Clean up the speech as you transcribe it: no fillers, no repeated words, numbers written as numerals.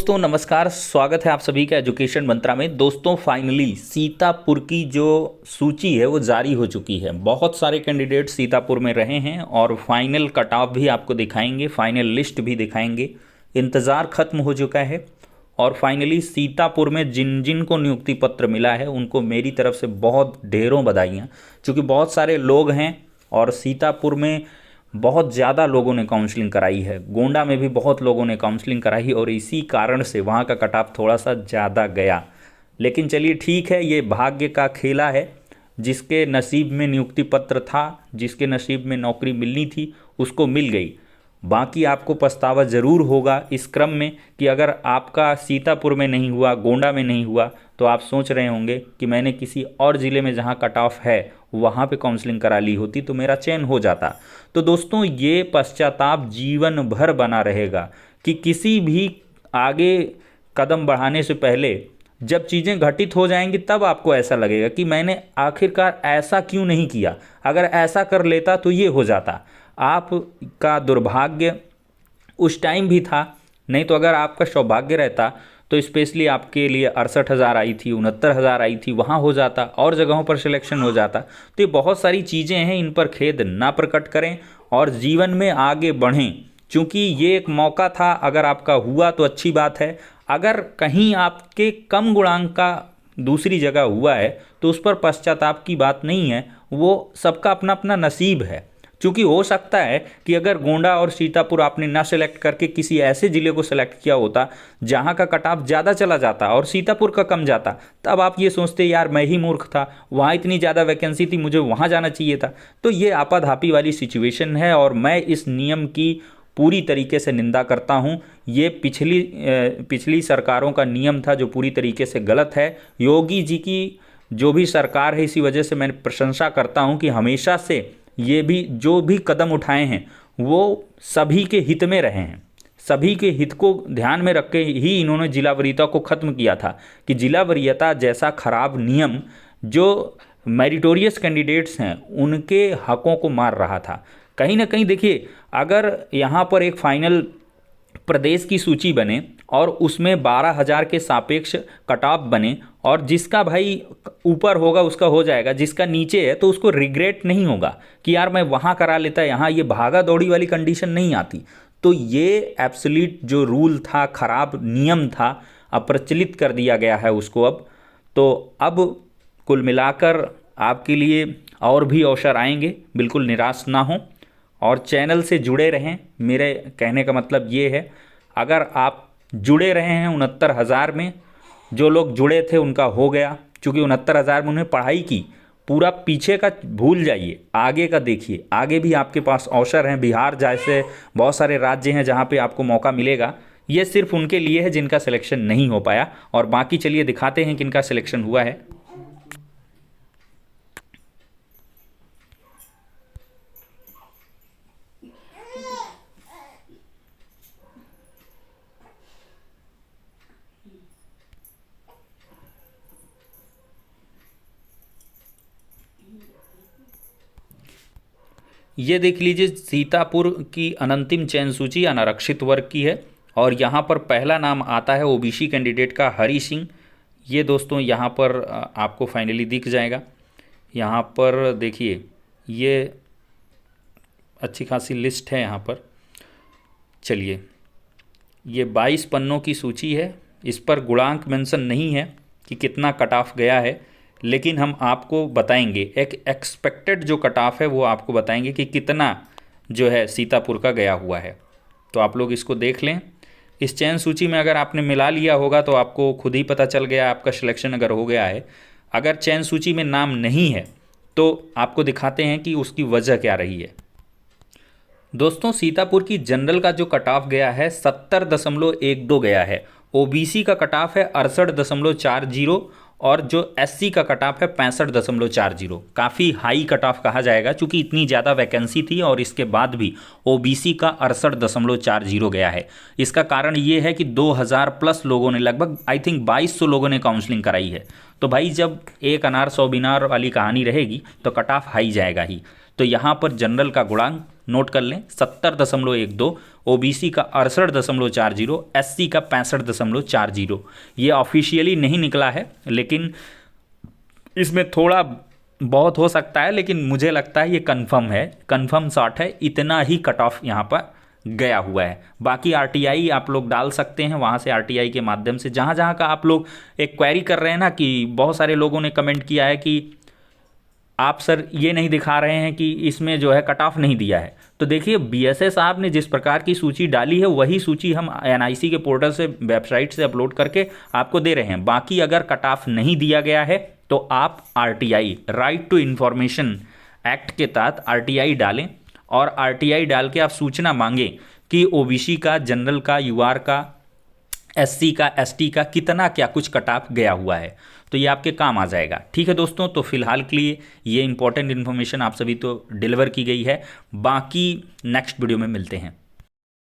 दोस्तों नमस्कार, स्वागत है आप सभी का एजुकेशन मंत्रा में। दोस्तों फाइनली सीतापुर की जो सूची है वो जारी हो चुकी है। बहुत सारे कैंडिडेट सीतापुर में रहे हैं और फाइनल कट ऑफ भी आपको दिखाएंगे, फाइनल लिस्ट भी दिखाएंगे। इंतज़ार खत्म हो चुका है और फाइनली सीतापुर में जिन जिन को नियुक्ति पत्र मिला है उनको मेरी तरफ से बहुत ढेरों बधाइयाँ, क्योंकि बहुत सारे लोग हैं और सीतापुर में बहुत ज़्यादा लोगों ने काउंसलिंग कराई है। गोंडा में भी बहुत लोगों ने काउंसलिंग कराई और इसी कारण से वहाँ का कट ऑफ थोड़ा सा ज़्यादा गया। लेकिन चलिए ठीक है, ये भाग्य का खेला है। जिसके नसीब में नियुक्ति पत्र था, जिसके नसीब में नौकरी मिलनी थी, उसको मिल गई। बाकी आपको पछतावा ज़रूर होगा इस क्रम में कि अगर आपका सीतापुर में नहीं हुआ, गोंडा में नहीं हुआ, तो आप सोच रहे होंगे कि मैंने किसी और ज़िले में जहां कट ऑफ है वहां पे काउंसलिंग करा ली होती तो मेरा चयन हो जाता। तो दोस्तों ये पश्चाताप जीवन भर बना रहेगा कि किसी भी आगे कदम बढ़ाने से पहले जब चीज़ें घटित हो जाएंगी तब आपको ऐसा लगेगा कि मैंने आखिरकार ऐसा क्यों नहीं किया, अगर ऐसा कर लेता तो ये हो जाता। आपका दुर्भाग्य उस टाइम भी था, नहीं तो अगर आपका सौभाग्य रहता तो स्पेशली आपके लिए 68,000 आई थी, 69,000 आई थी, वहाँ हो जाता, और जगहों पर सिलेक्शन हो जाता। तो ये बहुत सारी चीज़ें हैं, इन पर खेद ना प्रकट करें और जीवन में आगे बढ़ें, क्योंकि ये एक मौका था। अगर आपका हुआ तो अच्छी बात है, अगर कहीं आपके कम गुणांक का दूसरी जगह हुआ है तो उस पर पश्चाताप की बात नहीं है, वो सबका अपना अपना नसीब है। क्योंकि हो सकता है कि अगर गोंडा और सीतापुर आपने ना सेलेक्ट करके किसी ऐसे ज़िले को सेलेक्ट किया होता जहां का कट ऑफ ज़्यादा चला जाता और सीतापुर का कम जाता, तब आप ये सोचते यार मैं ही मूर्ख था, वहाँ इतनी ज़्यादा वैकेंसी थी, मुझे वहाँ जाना चाहिए था। तो ये आपाधापी वाली सिचुएशन है और मैं इस नियम की पूरी तरीके से निंदा करता हूँ। ये पिछली सरकारों का नियम था जो पूरी तरीके से गलत है। योगी जी की जो भी सरकार है, इसी वजह से मैं प्रशंसा करता हूँ कि हमेशा से ये भी जो भी कदम उठाए हैं वो सभी के हित में रहे हैं। सभी के हित को ध्यान में रख के ही इन्होंने जिला वरीयता को ख़त्म किया था कि जिला वरीयता जैसा खराब नियम जो मेरिटोरियस कैंडिडेट्स हैं उनके हकों को मार रहा था। कहीं ना कहीं देखिए, अगर यहाँ पर एक फाइनल प्रदेश की सूची बने और उसमें 12,000 के सापेक्ष कट ऑफ बने और जिसका भाई ऊपर होगा उसका हो जाएगा, जिसका नीचे है तो उसको रिग्रेट नहीं होगा कि यार मैं वहाँ करा लेता, यहाँ ये भागा दौड़ी वाली कंडीशन नहीं आती। तो ये एब्सोल्यूट जो रूल था, खराब नियम था, अप्रचलित कर दिया गया है उसको अब। तो अब कुल मिलाकर आपके लिए और भी अवसर आएंगे, बिल्कुल निराश ना हो और चैनल से जुड़े रहें। मेरे कहने का मतलब ये है, अगर आप जुड़े रहे हैं 69,000 में, जो लोग जुड़े थे उनका हो गया, क्योंकि 69,000 में उन्हें पढ़ाई की, पूरा पीछे का भूल जाइए, आगे का देखिए। आगे भी आपके पास अवसर हैं, बिहार जैसे बहुत सारे राज्य हैं जहाँ पे आपको मौका मिलेगा। ये सिर्फ उनके लिए है जिनका सिलेक्शन नहीं हो पाया, और बाकी चलिए दिखाते हैं किनका सिलेक्शन हुआ है। ये देख लीजिए, सीतापुर की अनंतिम चयन सूची अनारक्षित वर्ग की है और यहाँ पर पहला नाम आता है ओबीसी कैंडिडेट का हरी सिंह। ये दोस्तों यहाँ पर आपको फाइनली दिख जाएगा। यहाँ पर देखिए, ये अच्छी खासी लिस्ट है यहाँ पर। चलिए, ये 22 पन्नों की सूची है, इस पर गुणांक मेंशन नहीं है कि कितना कट ऑफ गया है, लेकिन हम आपको बताएंगे एक एक्सपेक्टेड जो कट ऑफ है वो आपको बताएंगे कि कितना जो है सीतापुर का गया हुआ है। तो आप लोग इसको देख लें। इस चयन सूची में अगर आपने मिला लिया होगा तो आपको खुद ही पता चल गया आपका सिलेक्शन अगर हो गया है। अगर चयन सूची में नाम नहीं है तो आपको दिखाते हैं कि उसकी वजह क्या रही है। दोस्तों सीतापुर की जनरल का जो कट ऑफ गया है 70.12 गया है। ओबीसी का कट ऑफ है 68.40 और जो एससी का कट ऑफ है 65.40। काफ़ी हाई कट ऑफ कहा जाएगा क्योंकि इतनी ज़्यादा वैकेंसी थी और इसके बाद भी ओबीसी का 68.40 गया है। इसका कारण ये है कि 2000 प्लस लोगों ने, लगभग आई थिंक 2200 लोगों ने काउंसलिंग कराई है। तो भाई जब एक अनार 100 बिनार वाली कहानी रहेगी तो कट ऑफ हाई जाएगा ही। तो यहाँ पर जनरल का गुणांक नोट कर लें 70.12, ओबीसी का 68.40, एससी का 65.40। ये ऑफिशियली नहीं निकला है, लेकिन इसमें थोड़ा बहुत हो सकता है, लेकिन मुझे लगता है ये कंफर्म है, कंफर्म शॉट है, इतना ही कट ऑफ यहाँ पर गया हुआ है। बाकी आरटीआई आप लोग डाल सकते हैं वहाँ से, आरटीआई के माध्यम से जहाँ जहाँ का आप लोग एक क्वेरी कर रहे हैं ना, कि बहुत सारे लोगों ने कमेंट किया है कि आप सर ये नहीं दिखा रहे हैं कि इसमें जो है कट ऑफ नहीं दिया है। तो देखिए बीएसए साहब ने जिस प्रकार की सूची डाली है वही सूची हम एनआईसी के पोर्टल से, वेबसाइट से अपलोड करके आपको दे रहे हैं। बाकी अगर कट ऑफ नहीं दिया गया है तो आप RTI, right to information act के तहत आरटीआई डालें, और आरटीआई डाल के आप सूचना मांगें कि ओबीसी का, जनरल का, यूआर का, एससी का, एसटी का कितना क्या कुछ कट ऑफ गया हुआ है, तो ये आपके काम आ जाएगा। ठीक है दोस्तों, तो फिलहाल के लिए ये इंपॉर्टेंट इन्फॉर्मेशन आप सभी तो डिलीवर की गई है। बाकी नेक्स्ट वीडियो में मिलते हैं।